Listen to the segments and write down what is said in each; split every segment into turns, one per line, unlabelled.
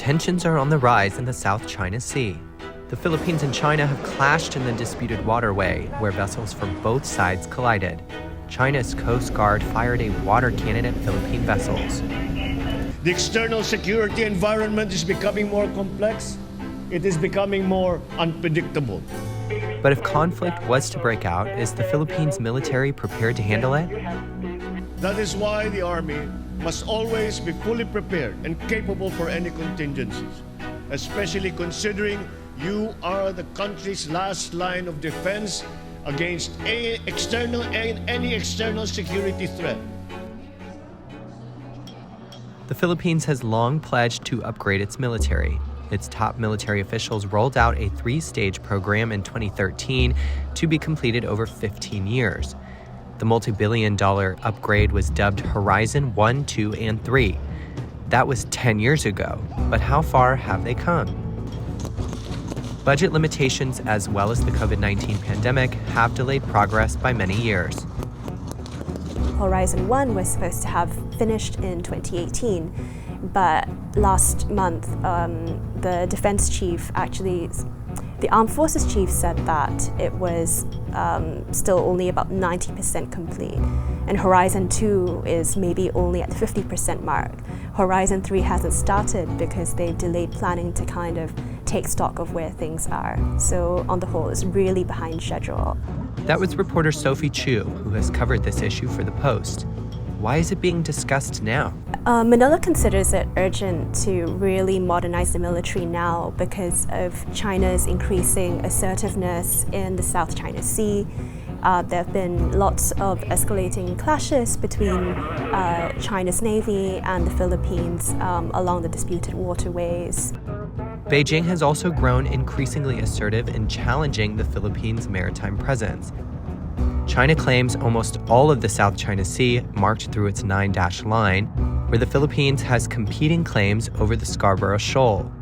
Tensions are on the rise in the South China Sea. The Philippines and China have clashed in the disputed waterway, where vessels from both sides collided. China's Coast Guard fired a water cannon at Philippine vessels.
The external security environment is becoming more complex. It is becoming more unpredictable.
But if conflict was to break out, is the Philippines military prepared to handle it?
That is why the Army must always be fully prepared and capable for any contingencies, especially considering you are the country's last line of defense against any external security threat.
The Philippines has long pledged to upgrade its military. Its top military officials rolled out a 3-stage program in 2013 to be completed over 15 years. The multi-billion-dollar upgrade was dubbed Horizon 1, 2, and 3. That was 10 years ago, but how far have they come? Budget limitations as well as the COVID-19 pandemic have delayed progress by many years.
Horizon 1 was supposed to have finished in 2018, but last month the defense chief the armed forces chief said that it was still only about 90% complete, and Horizon 2 is maybe only at the 50% mark. Horizon 3 hasn't started because they've delayed planning to kind of take stock of where things are. So on the whole, it's really behind schedule.
That was reporter Sophie Chu, who has covered this issue for The Post. Why is it being discussed now?
Manila considers it urgent to really modernize the military now because of China's increasing assertiveness in the South China Sea. There have been lots of escalating clashes between China's Navy and the Philippines along the disputed waterways.
Beijing has also grown increasingly assertive in challenging the Philippines' maritime presence. China claims almost all of the South China Sea, marked through its 9-dash line, where the Philippines has competing claims over the Scarborough Shoal.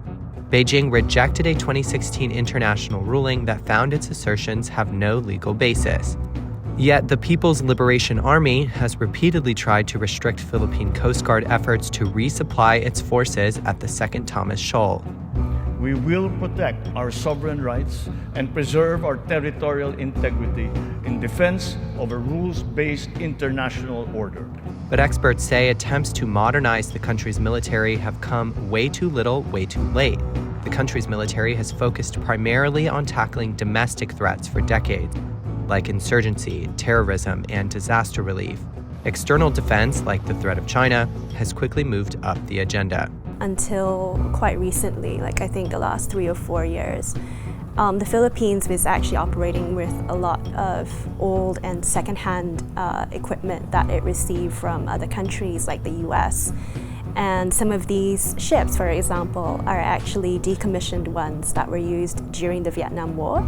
Beijing rejected a 2016 international ruling that found its assertions have no legal basis. Yet the People's Liberation Army has repeatedly tried to restrict Philippine Coast Guard efforts to resupply its forces at the Second Thomas Shoal.
We will protect our sovereign rights and preserve our territorial integrity in defense of a rules-based international order.
But experts say attempts to modernize the country's military have come way too little, way too late. The country's military has focused primarily on tackling domestic threats for decades, like insurgency, terrorism, and disaster relief. External defense, like the threat of China, has quickly moved up the agenda.
Until quite recently, like I think the last 3 or 4 years, the Philippines was actually operating with a lot of old and secondhand equipment that it received from other countries like the US. And some of these ships, for example, are actually decommissioned ones that were used during the Vietnam War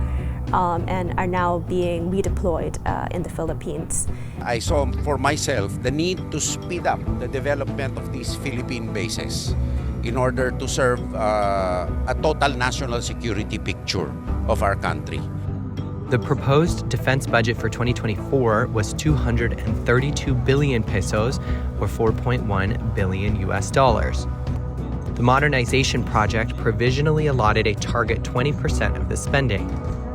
and are now being redeployed in the Philippines.
I saw for myself the need to speed up the development of these Philippine bases in order to serve a total national security picture of our country.
The proposed defense budget for 2024 was 232 billion pesos, or $4.1 billion US. The modernization project provisionally allotted a target 20% of the spending,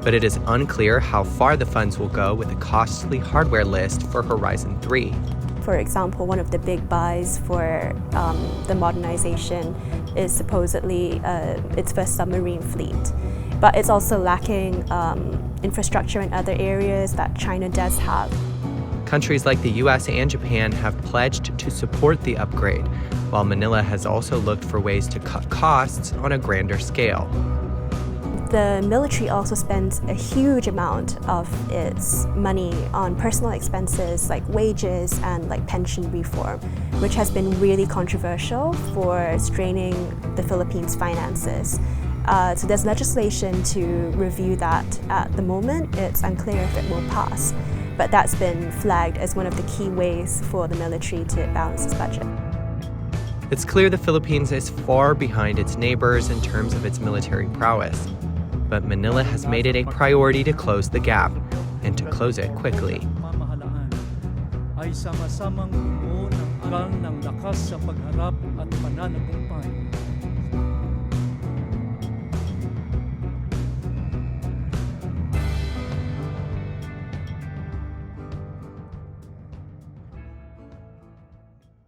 but it is unclear how far the funds will go with a costly hardware list for Horizon 3.
For example, one of the big buys for the modernization is supposedly its first submarine fleet. But it's also lacking infrastructure in other areas that China does have.
Countries like the US and Japan have pledged to support the upgrade, while Manila has also looked for ways to cut costs on a grander scale.
The military also spends a huge amount of its money on personal expenses like wages and like pension reform, which has been really controversial for straining the Philippines' finances. So there's legislation to review that at the moment. It's unclear if it will pass, but that's been flagged as one of the key ways for the military to balance its budget.
It's clear the Philippines is far behind its neighbors in terms of its military prowess. But Manila has made it a priority to close the gap, and to close it quickly.
Ay sama-samang bumuo ng aral ng lakas sa pagharap at pananagumpay.